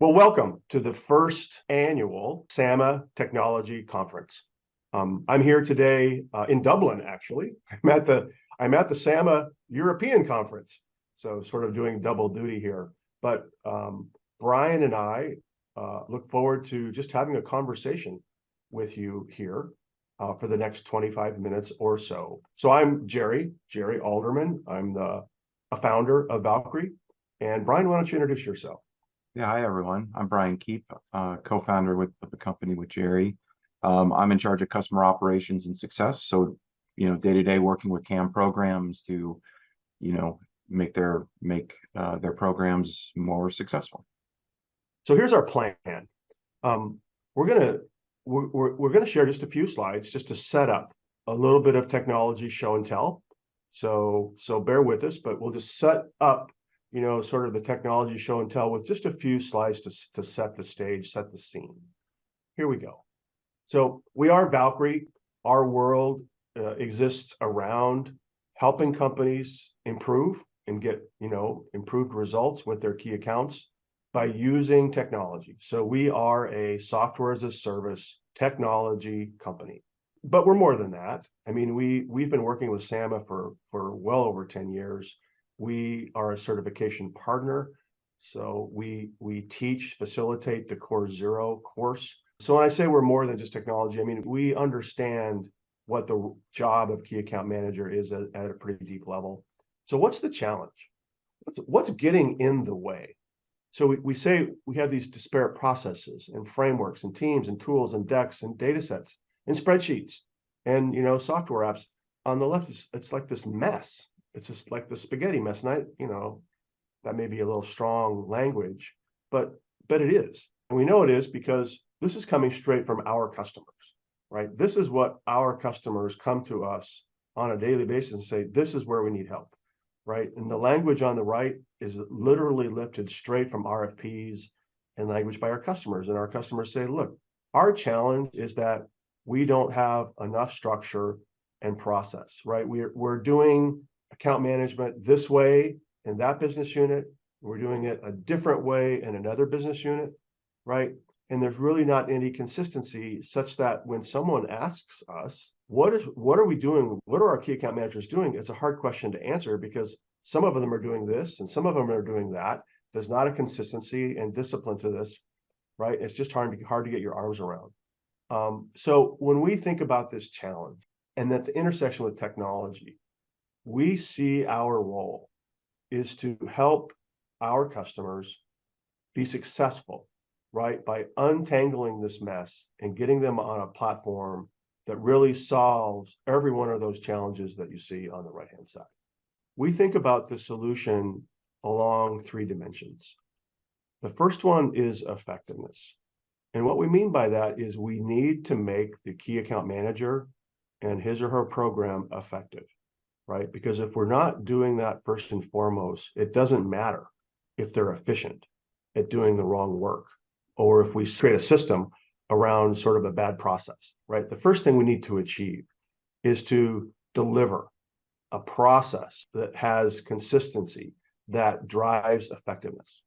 Well, welcome to the first annual SAMA Technology Conference. I'm here today in Dublin, actually. I'm at the SAMA European Conference, so sort of doing double duty here. But Brian and I look forward to just having a conversation with you here for the next 25 minutes or so. So I'm Jerry Alderman. I'm a founder of Valkre. And Brian, why don't you introduce yourself? Yeah, hi everyone. I'm Brian Kiep, co-founder of the company with Jerry. I'm in charge of customer operations and success. So, day to day working with CAM programs to, you know, make their programs more successful. So here's our plan. Um, we're gonna we're gonna share just a few slides just to set up a little bit of technology show and tell. So bear with us, but we'll just set up, sort of the technology show and tell with just a few slides to set the stage, set the scene. Here we go. So we are Valkre. Our world exists around helping companies improve and get, improved results with their key accounts by using technology. So we are a software as a service technology company. But we're more than that. I mean, we've been working with SAMA for well over 10 years. We are a certification partner. So we teach, facilitate the Core Zero course. So when I say we're more than just technology, I mean, we understand what the job of key account manager is at a pretty deep level. So what's the challenge? What's getting in the way? So we say we have these disparate processes and frameworks and teams and tools and decks and data sets and spreadsheets and software apps. On the left, it's like this mess. It's just like the spaghetti mess. And that may be a little strong language, but it is. And we know it is because this is coming straight from our customers, right? This is what our customers come to us on a daily basis and say, this is where we need help. Right. And the language on the right is literally lifted straight from RFPs and language by our customers. And our customers say, look, our challenge is that we don't have enough structure and process, right? We're doing account management this way in that business unit. We're doing it a different way in another business unit, right? And there's really not any consistency such that when someone asks us, what are we doing? What are our key account managers doing? It's a hard question to answer because some of them are doing this and some of them are doing that. There's not a consistency and discipline to this, right? It's just hard to get your arms around. So when we think about this challenge and that the intersection with technology, we see our role is to help our customers be successful, right? By untangling this mess and getting them on a platform that really solves every one of those challenges that you see on the right-hand side. We think about the solution along three dimensions. The first one is effectiveness. And what we mean by that is we need to make the key account manager and his or her program effective, right? Because if we're not doing that first and foremost, it doesn't matter if they're efficient at doing the wrong work, or if we create a system around sort of a bad process, right? The first thing we need to achieve is to deliver a process that has consistency that drives effectiveness.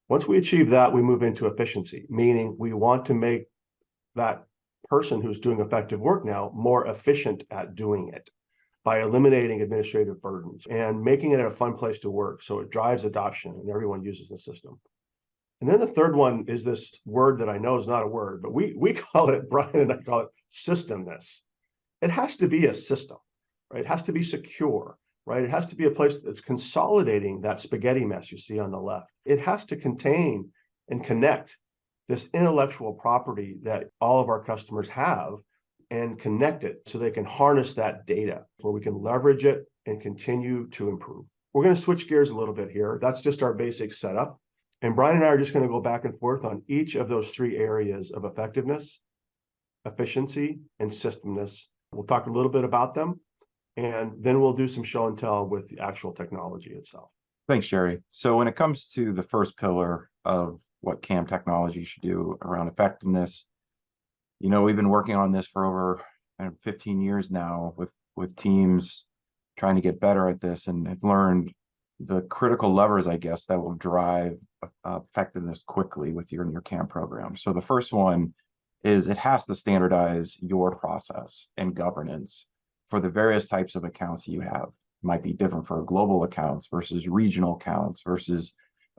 Once we achieve that, we move into efficiency, meaning we want to make that person who's doing effective work now more efficient at doing it by eliminating administrative burdens and making it a fun place to work so it drives adoption and everyone uses the system. And then the third one is this word that I know is not a word, but we call it, Brian and I call it systemness. It has to be a system, right? It has to be secure, right? It has to be a place that's consolidating that spaghetti mess you see on the left. It has to contain and connect this intellectual property that all of our customers have and connect it so they can harness that data where we can leverage it and continue to improve. We're going to switch gears a little bit here. That's just our basic setup. And Brian and I are just going to go back and forth on each of those three areas of effectiveness, efficiency, and systemness. We'll talk a little bit about them, and then we'll do some show and tell with the actual technology itself. Thanks, Jerry. So when it comes to the first pillar of what CAM technology should do around effectiveness, we've been working on this for over 15 years now with teams trying to get better at this, and have learned the critical levers, I guess, that will drive effectiveness quickly with your CAM program. So the first one is it has to standardize your process and governance for the various types of accounts you have. It might be different for global accounts versus regional accounts versus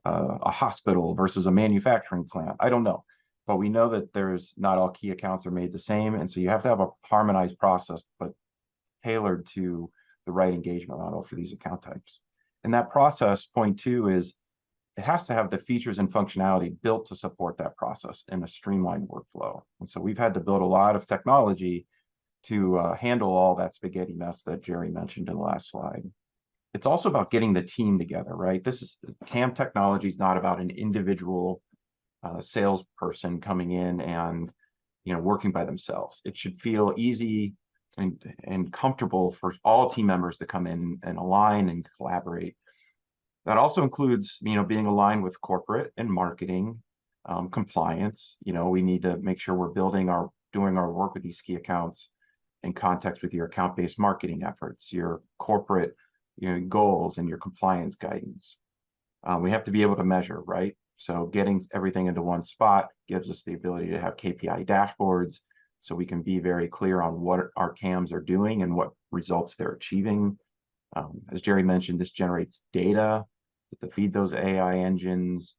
a hospital versus a manufacturing plant. I don't know. But we know that there's not all key accounts are made the same. And so you have to have a harmonized process, but tailored to the right engagement model for these account types. And that process, point two, is it has to have the features and functionality built to support that process in a streamlined workflow. And so we've had to build a lot of technology to handle all that spaghetti mess that Jerry mentioned in the last slide. It's also about getting the team together, right? This is CAM technology is not about an individual salesperson coming in and working by themselves. It should feel easy and comfortable for all team members to come in and align and collaborate. That also includes, being aligned with corporate and marketing, compliance. We need to make sure we're doing our work with these key accounts in context with your account-based marketing efforts, your corporate, goals, and your compliance guidance. We have to be able to measure, right? So getting everything into one spot gives us the ability to have KPI dashboards, so we can be very clear on what our CAMs are doing and what results they're achieving. As Jerry mentioned, this generates data to feed those AI engines.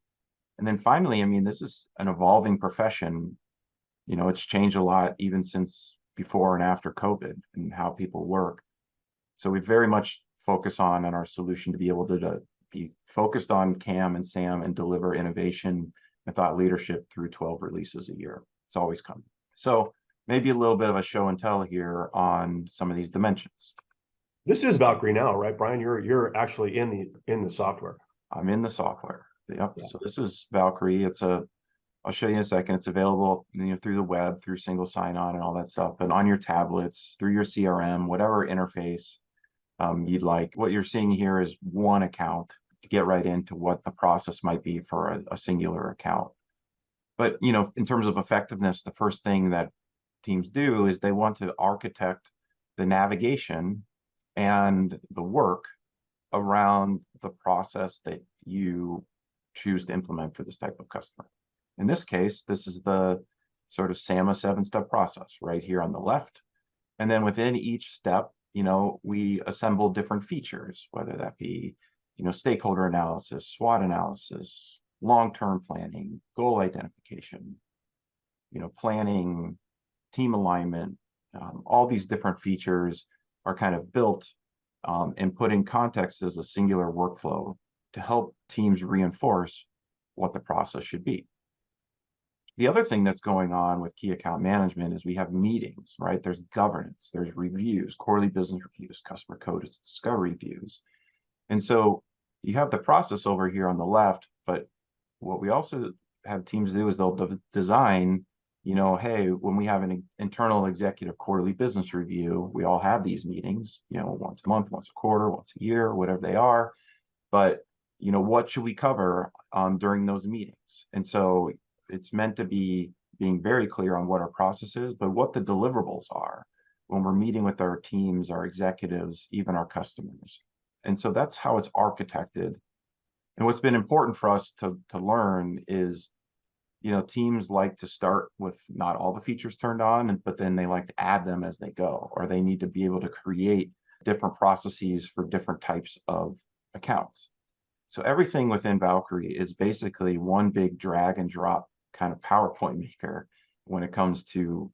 And then finally, this is an evolving profession. It's changed a lot even since before and after COVID and how people work. So we very much focus on our solution to be able to be focused on CAM and SAM and deliver innovation and thought leadership through 12 releases a year. It's always coming. So maybe a little bit of a show and tell here on some of these dimensions. This is Valkre now, right, Brian? You're actually in the software. I'm in the software. Yep. Yeah. So this is Valkre. I'll show you in a second. It's available, through the web, through single sign-on and all that stuff, but on your tablets, through your CRM, whatever interface you'd like. What you're seeing here is one account to get right into what the process might be for a singular account. But, in terms of effectiveness, the first thing that teams do is they want to architect the navigation and the work around the process that you choose to implement for this type of customer. In this case, this is the sort of SAMA 7-step process right here on the left. And then within each step, we assemble different features, whether that be, stakeholder analysis, SWOT analysis, long-term planning, goal identification, planning, team alignment. All these different features are kind of built and put in context as a singular workflow to help teams reinforce what the process should be. The other thing that's going on with key account management is we have meetings, right? There's governance, there's reviews, quarterly business reviews, customer code discovery reviews. And so you have the process over here on the left, but what we also have teams do is they'll design, hey, when we have an internal executive quarterly business review, we all have these meetings, once a month, once a quarter, once a year, whatever they are. But, what should we cover during those meetings? And so it's meant to be being very clear on what our process is, but what the deliverables are when we're meeting with our teams, our executives, even our customers. And so that's how it's architected. And what's been important for us to learn is, teams like to start with not all the features turned on, but then they like to add them as they go, or they need to be able to create different processes for different types of accounts. So everything within Valkre is basically one big drag and drop kind of PowerPoint maker when it comes to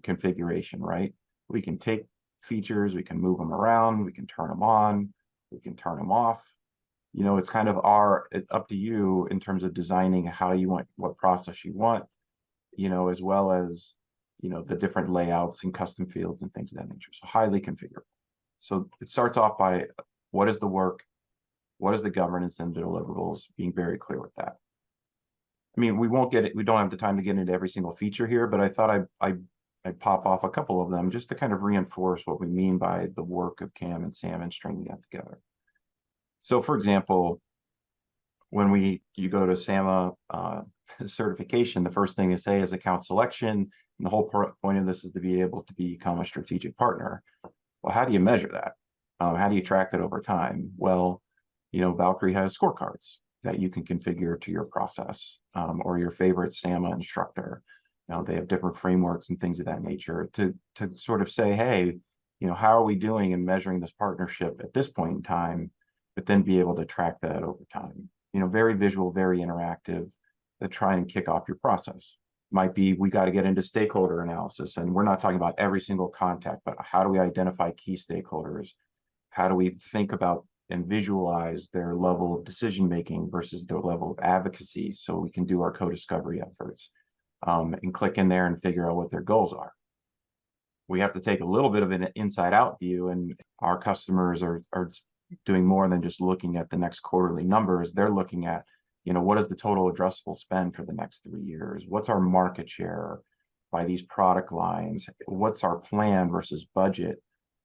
configuration, right? We can take features, we can move them around, we can turn them on, we can turn them off. It's kind of up to you in terms of designing how you want, what process you want, as well as, the different layouts and custom fields and things of that nature. So highly configurable. So it starts off by what is the work, what is the governance and deliverables, being very clear with that. We won't get it. We don't have the time to get into every single feature here, but I thought I'd pop off a couple of them just to kind of reinforce what we mean by the work of CAM and SAM and stringing that together. So for example, when you go to SAMA certification, the first thing they say is account selection. And the whole point of this is to be able to become a strategic partner. Well, how do you measure that? How do you track that over time? Well, Valkre has scorecards that you can configure to your process, or your favorite SAMA instructor. They have different frameworks and things of that nature to sort of say, hey, how are we doing in measuring this partnership at this point in time, but then be able to track that over time. Very visual, very interactive, to try and kick off your process. Might be we got to get into stakeholder analysis, and we're not talking about every single contact, but how do we identify key stakeholders? How do we think about and visualize their level of decision making versus their level of advocacy, so we can do our co-discovery efforts, and click in there and figure out what their goals are. We have to take a little bit of an inside out view, and our customers are doing more than just looking at the next quarterly numbers. They're looking at, what is the total addressable spend for the next 3 years? What's our market share by these product lines? What's our plan versus budget?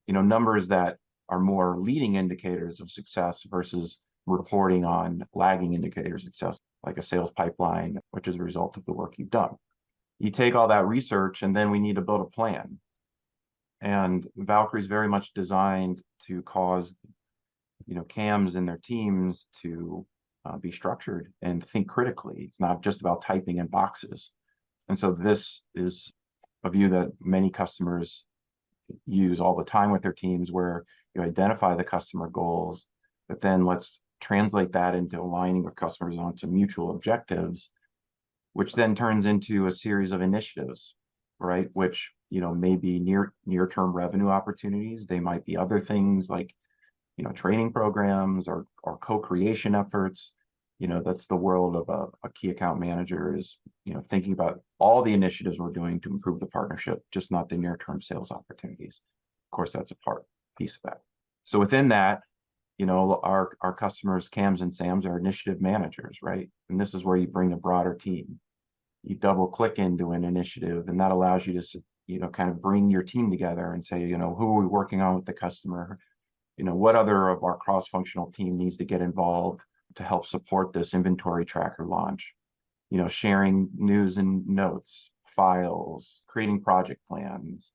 Numbers that are more leading indicators of success versus reporting on lagging indicators of success, like a sales pipeline, which is a result of the work you've done. You take all that research, and then we need to build a plan. And Valkre is very much designed to cause, CAMs and their teams to be structured and think critically. It's not just about typing in boxes. And so this is a view that many customers use all the time with their teams, where you identify the customer goals, but then let's translate that into aligning with customers onto mutual objectives, which then turns into a series of initiatives, right? Which, may be near-term revenue opportunities. They might be other things like, training programs or co-creation efforts. That's the world of a key account manager, is, thinking about all the initiatives we're doing to improve the partnership, just not the near-term sales opportunities. Of course, that's a piece of that. So within that, our customers, CAMs and SAMs, are initiative managers, right? And this is where you bring a broader team. You double click into an initiative, and that allows you to, kind of bring your team together and say, who are we working on with the customer? What other of our cross-functional team needs to get involved to help support this inventory tracker launch? Sharing news and notes, files, creating project plans,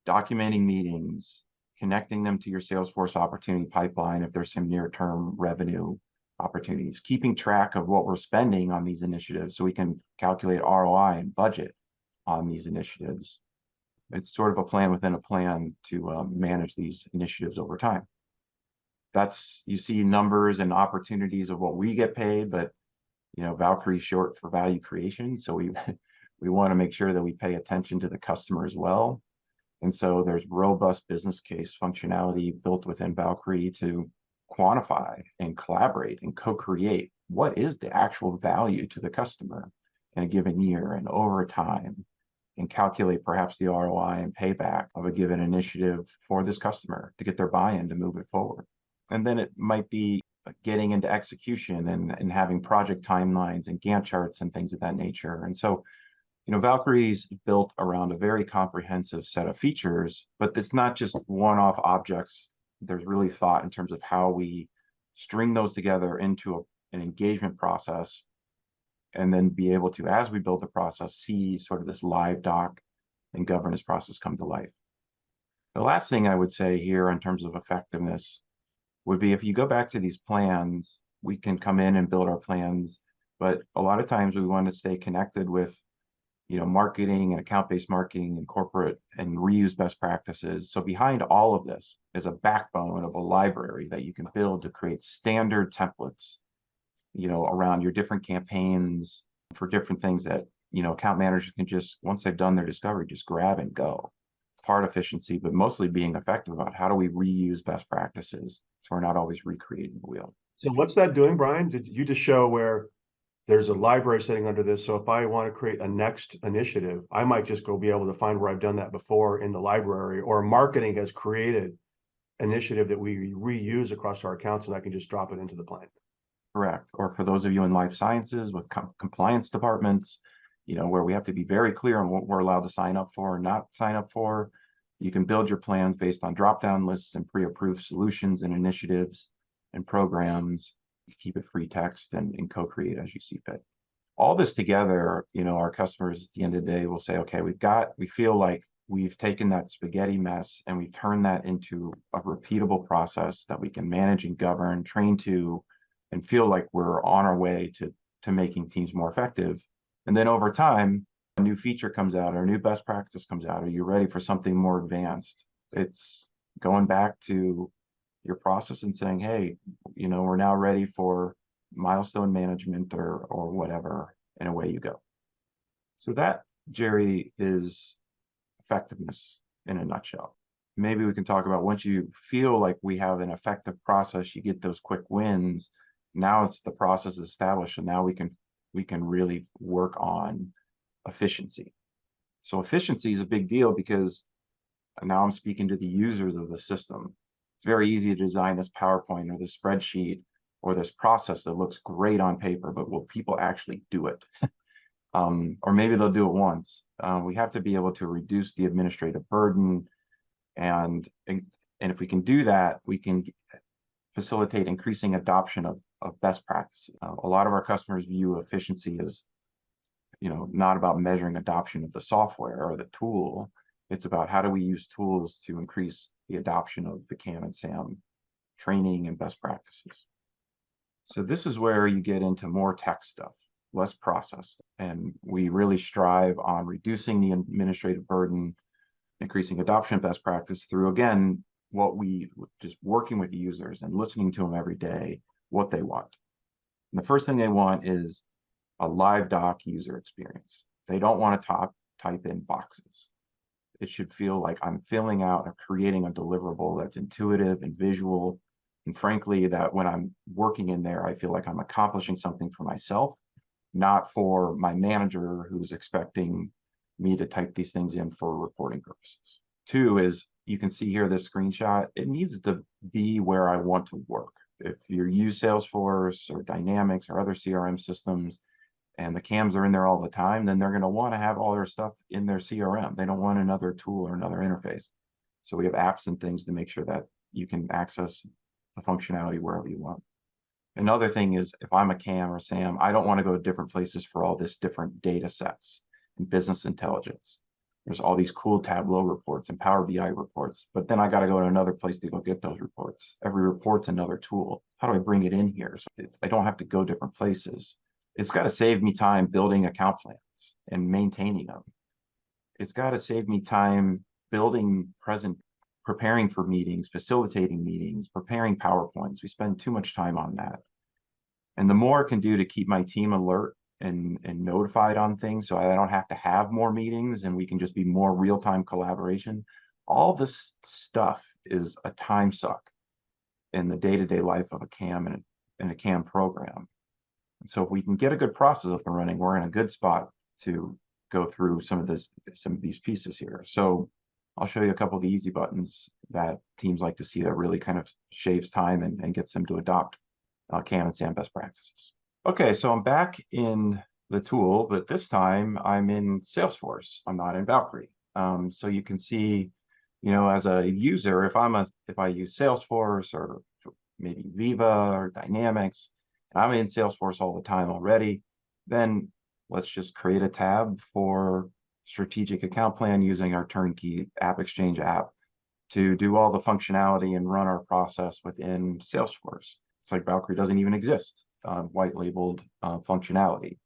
documenting meetings, connecting them to your Salesforce opportunity pipeline if there's some near-term revenue opportunities, keeping track of what we're spending on these initiatives so we can calculate ROI and budget on these initiatives. It's sort of a plan within a plan to manage these initiatives over time. You see numbers and opportunities of what we get paid, but Valkre is short for value creation. So we want to make sure that we pay attention to the customer as well. And so there's robust business case functionality built within Valkre to quantify and collaborate and co-create what is the actual value to the customer in a given year and over time, and calculate perhaps the ROI and payback of a given initiative for this customer to get their buy-in to move it forward. And then it might be getting into execution and having project timelines and Gantt charts and things of that nature. And so, Valkre is built around a very comprehensive set of features, but it's not just one-off objects. There's really thought in terms of how we string those together into an engagement process, and then be able to, as we build the process, see sort of this live doc and governance process come to life. The last thing I would say here in terms of effectiveness would be, if you go back to these plans, we can come in and build our plans, but a lot of times we want to stay connected with, marketing and account-based marketing and corporate, and reuse best practices. So behind all of this is a backbone of a library that you can build to create standard templates, around your different campaigns for different things that, account managers can just, once they've done their discovery, just grab and go. Part efficiency, but mostly being effective about how do we reuse best practices so we're not always recreating the wheel. So what's that doing, Brian? Did you just show where there's a library sitting under this? So if I want to create a next initiative, I might just go be able to find where I've done that before in the library, or marketing has created initiative that we reuse across our accounts, and I can just drop it into the plan. Correct. Or for those of you in life sciences with compliance departments, where we have to be very clear on what we're allowed to sign up for and not sign up for, you can build your plans based on drop-down lists and pre-approved solutions and initiatives and programs. You keep it free text and co-create as you see fit. All this together, our customers at the end of the day will say, okay, we feel like we've taken that spaghetti mess and we've turned that into a repeatable process that we can manage and govern, train to, and feel like we're on our way to making teams more effective. And then over time, a new feature comes out or a new best practice comes out, or you're ready for something more advanced. It's going back to your process and saying, hey, we're now ready for milestone management or whatever, and away you go. So that, Jerry, is effectiveness in a nutshell. Maybe we can talk about once you feel like we have an effective process, you get those quick wins. Now it's the process established, and now we can really work on efficiency. So efficiency is a big deal because now I'm speaking to the users of the system. It's very easy to design this PowerPoint or this spreadsheet or this process that looks great on paper, but will people actually do it? Or maybe they'll do it once. We have to be able to reduce the administrative burden, and if we can do that, we can facilitate increasing adoption of best practices. A lot of our customers view efficiency as, not about measuring adoption of the software or the tool. It's about how do we use tools to increase the adoption of the CAM and SAM training and best practices. So this is where you get into more tech stuff, less process. And we really strive on reducing the administrative burden, increasing adoption of best practice through, again, just working with the users and listening to them every day, what they want. And the first thing they want is a live doc user experience. They don't want to type in boxes. It should feel like I'm filling out or creating a deliverable that's intuitive and visual. And frankly, that when I'm working in there, I feel like I'm accomplishing something for myself, not for my manager who's expecting me to type these things in for reporting purposes. Two is, you can see here this screenshot, it needs to be where I want to work. If you use Salesforce or Dynamics or other CRM systems and the CAMs are in there all the time, then they're going to want to have all their stuff in their CRM. They don't want another tool or another interface. So we have apps and things to make sure that you can access the functionality wherever you want. Another thing is, if I'm a CAM or SAM, I don't want to go to different places for all this different data sets and business intelligence. There's all these cool Tableau reports and Power BI reports, but then I got to go to another place to go get those reports. Every report's another tool. How do I bring it in here? So I don't have to go different places. It's got to save me time building account plans and maintaining them. It's got to save me time preparing for meetings, facilitating meetings, preparing PowerPoints. We spend too much time on that. And the more it can do to keep my team alert and notified on things, so I don't have to have more meetings and we can just be more real-time collaboration. All this stuff is a time suck in the day-to-day life of a CAM and a CAM program. And so if we can get a good process up and running, we're in a good spot to go through some of these pieces here. So I'll show you a couple of the easy buttons that teams like to see that really kind of shaves time and gets them to adopt CAM and SAM best practices. Okay, so I'm back in the tool, but this time I'm in Salesforce. I'm not in Valkre. So you can see, as a user, if I use Salesforce or maybe Viva or Dynamics, and I'm in Salesforce all the time already, then let's just create a tab for strategic account plan using our turnkey App Exchange app to do all the functionality and run our process within Salesforce. It's like Valkre doesn't even exist, white labeled functionality.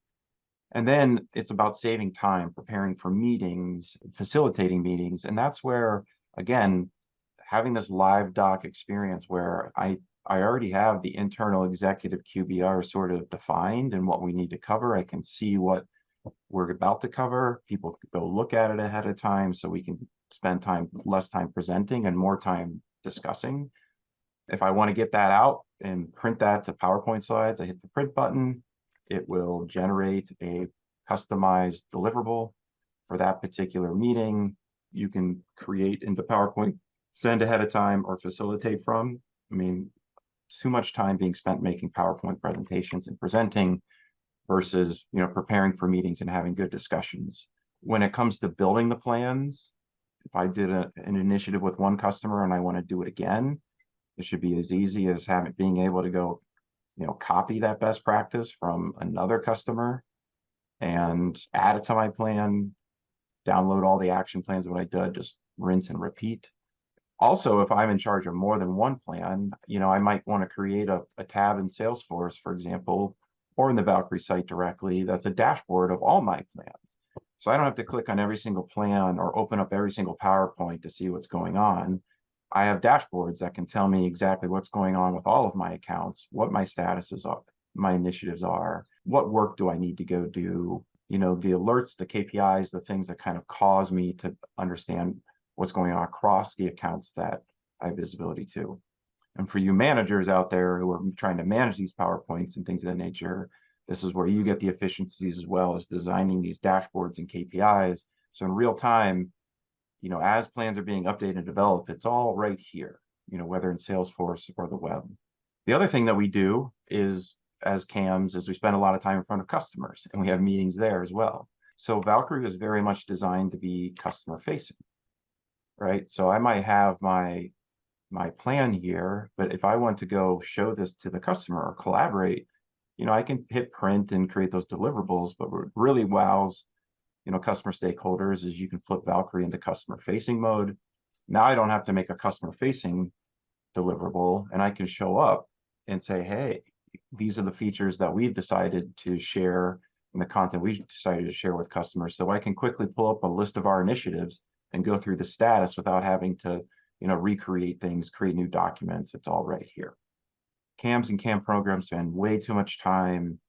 And then it's about saving time, preparing for meetings, facilitating meetings. And that's where, again, having this live doc experience where I already have the internal executive QBR sort of defined and what we need to cover. I can see what we're about to cover. People can go look at it ahead of time so we can spend less time presenting and more time discussing. If I want to get that out and print that to PowerPoint slides, I hit the print button. It will generate a customized deliverable for that particular meeting. You can create into PowerPoint, send ahead of time, or facilitate from. I mean, too much time being spent making PowerPoint presentations and presenting versus, preparing for meetings and having good discussions. When it comes to building the plans, if I did an initiative with one customer and I want to do it again, it should be as easy as being able to go, copy that best practice from another customer and add it to my plan, download all the action plans of what I did, just rinse and repeat. Also, if I'm in charge of more than one plan, I might want to create a tab in Salesforce, for example, or in the Valkre site directly, that's a dashboard of all my plans. So I don't have to click on every single plan or open up every single PowerPoint to see what's going on. I have dashboards that can tell me exactly what's going on with all of my accounts, what my statuses are, my initiatives are, what work do I need to go do, the alerts, the KPIs, the things that kind of cause me to understand what's going on across the accounts that I have visibility to. And for you managers out there who are trying to manage these PowerPoints and things of that nature, this is where you get the efficiencies as well as designing these dashboards and KPIs. So in real time, as plans are being updated and developed, it's all right here, whether in Salesforce or the web. The other thing that we do is, as CAMs, is we spend a lot of time in front of customers, and we have meetings there as well. So Valkre is very much designed to be customer facing, right? So I might have my plan here, but if I want to go show this to the customer or collaborate, I can hit print and create those deliverables. But what really wows, customer stakeholders is you can flip Valkre into customer facing mode. Now I don't have to make a customer facing deliverable, and I can show up and say, hey, these are the features that we've decided to share and the content we've decided to share with customers. So I can quickly pull up a list of our initiatives and go through the status without having to recreate things, create new documents. It's all right here. CAMs and CAM programs spend way too much time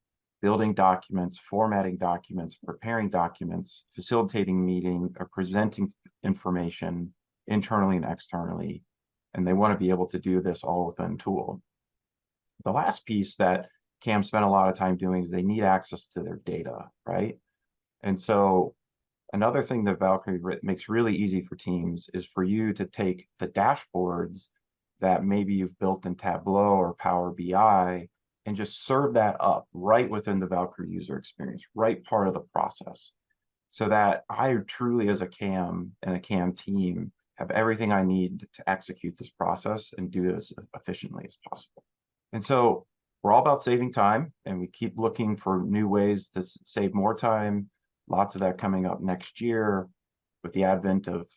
building documents, formatting documents, preparing documents, facilitating meeting, or presenting information internally and externally. And they want to be able to do this all within tool. The last piece that CAM spend a lot of time doing is they need access to their data, right? And so another thing that Valkre makes really easy for teams is for you to take the dashboards that maybe you've built in Tableau or Power BI and just serve that up right within the Valkre user experience, right part of the process, so that I truly, as a CAM and a CAM team, have everything I need to execute this process and do it as efficiently as possible. And so we're all about saving time, and we keep looking for new ways to save more time. Lots of that coming up next year with the advent of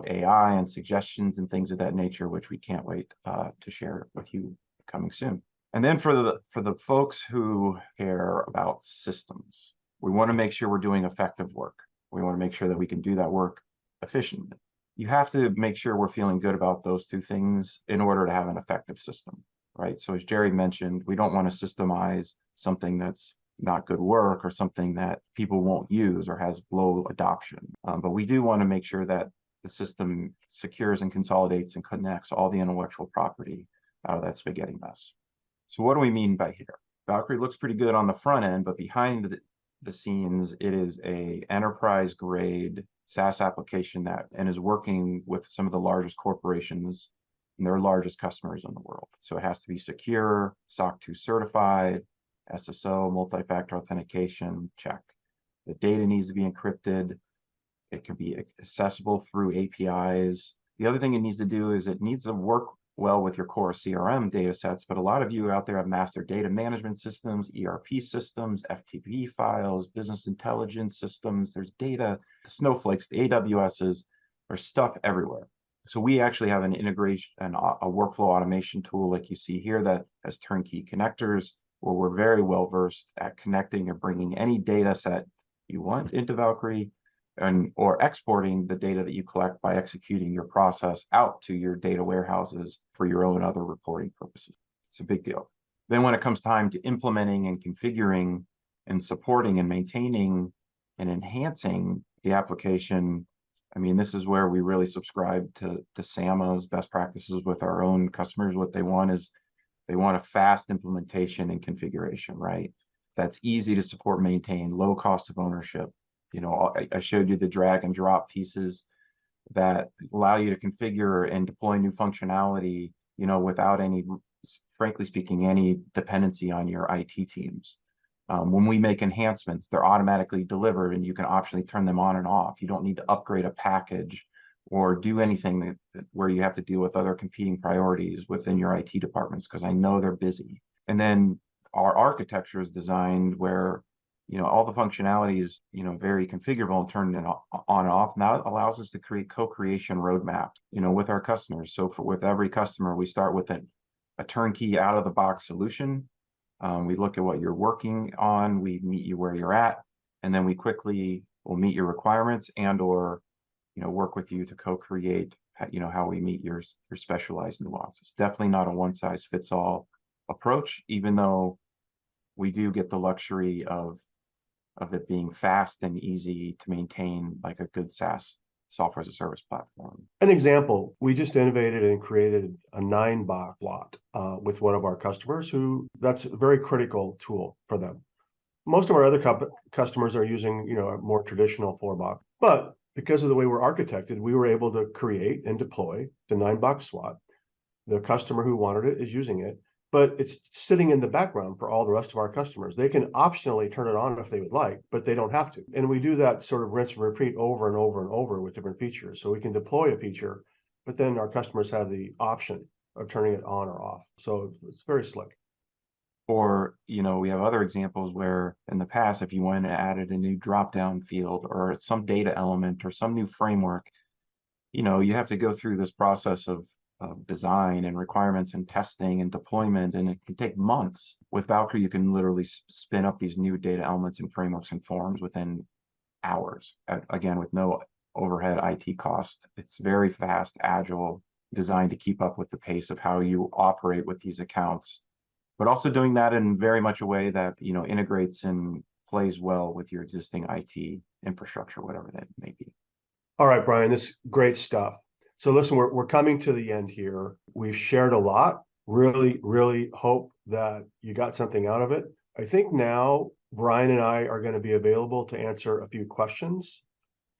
AI and suggestions and things of that nature, which we can't wait to share with you coming soon. And then for the folks who care about systems, we want to make sure we're doing effective work. We want to make sure that we can do that work efficiently. You have to make sure we're feeling good about those two things in order to have an effective system, right? So as Jerry mentioned, we don't want to systemize something that's not good work or something that people won't use or has low adoption. But we do want to make sure that the system secures and consolidates and connects all the intellectual property out of that spaghetti mess. So what do we mean by here? Valkre looks pretty good on the front end, but behind the scenes, it is a enterprise grade SaaS application and is working with some of the largest corporations and their largest customers in the world. So it has to be secure, SOC 2 certified, SSO, multi-factor authentication, check. The data needs to be encrypted. It can be accessible through APIs. The other thing it needs to do is it needs to work well with your core CRM data sets, but a lot of you out there have master data management systems, ERP systems, FTP files, business intelligence systems. There's data, the Snowflakes, the AWSs, there's stuff everywhere. So we actually have an integration and a workflow automation tool like you see here that has turnkey connectors, where we're very well versed at connecting or bringing any data set you want into Valkre or exporting the data that you collect by executing your process out to your data warehouses for your own other reporting purposes. It's a big deal. Then when it comes time to implementing and configuring and supporting and maintaining and enhancing the application, I mean, this is where we really subscribe to SAMA's best practices with our own customers. What they want is they want a fast implementation and configuration, right? That's easy to support, maintain, low cost of ownership. I showed you the drag and drop pieces that allow you to configure and deploy new functionality, without any, frankly speaking, any dependency on your IT teams. When we make enhancements, they're automatically delivered and you can optionally turn them on and off. You don't need to upgrade a package or do anything where you have to deal with other competing priorities within your IT departments, because I know they're busy. And then our architecture is designed where all the functionality is, very configurable and turned on and off. And that allows us to create co-creation roadmaps, with our customers. So with every customer, we start with a turnkey out of the box solution. We look at what you're working on, we meet you where you're at, and then we quickly will meet your requirements and or work with you to co-create how we meet your specialized nuances. Definitely not a one size fits all approach, even though we do get the luxury of it being fast and easy to maintain, like a good SaaS software as a service platform. An example, we just innovated and created a 9-box lot with one of our customers that's a very critical tool for them. Most of our other customers are using, a more traditional 4-box, but because of the way we're architected, we were able to create and deploy the 9-box SWAT. The customer who wanted it is using it, but it's sitting in the background for all the rest of our customers. They can optionally turn it on if they would like, but they don't have to. And we do that sort of rinse and repeat over and over and over with different features. So we can deploy a feature, but then our customers have the option of turning it on or off. So it's very slick. Or, we have other examples where in the past, if you went and added a new drop-down field or some data element or some new framework, you have to go through this process of design and requirements and testing and deployment, and it can take months. With Valkre, you can literally spin up these new data elements and frameworks and forms within hours, again, with no overhead IT cost. It's very fast, agile, designed to keep up with the pace of how you operate with these accounts, but also doing that in very much a way that, integrates and plays well with your existing IT infrastructure, whatever that may be. All right, Brian, this is great stuff. So listen, we're coming to the end here. We've shared a lot. Really, really hope that you got something out of it. I think now Brian and I are going to be available to answer a few questions.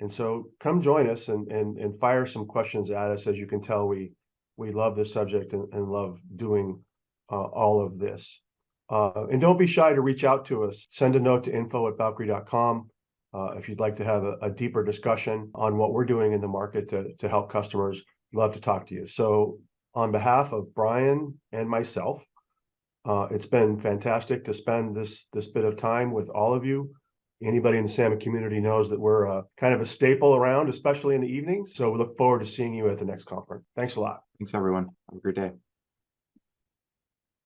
And so come join us and fire some questions at us. As you can tell, we love this subject and love doing all of this. And don't be shy to reach out to us. Send a note to info@valkre.com. If you'd like to have a deeper discussion on what we're doing in the market to help customers, love to talk to you. So on behalf of Brian and myself, it's been fantastic to spend this bit of time with all of you. Anybody in the SAMA community knows that we're kind of a staple around, especially in the evenings. So we look forward to seeing you at the next conference. Thanks a lot. Thanks, everyone. Have a great day.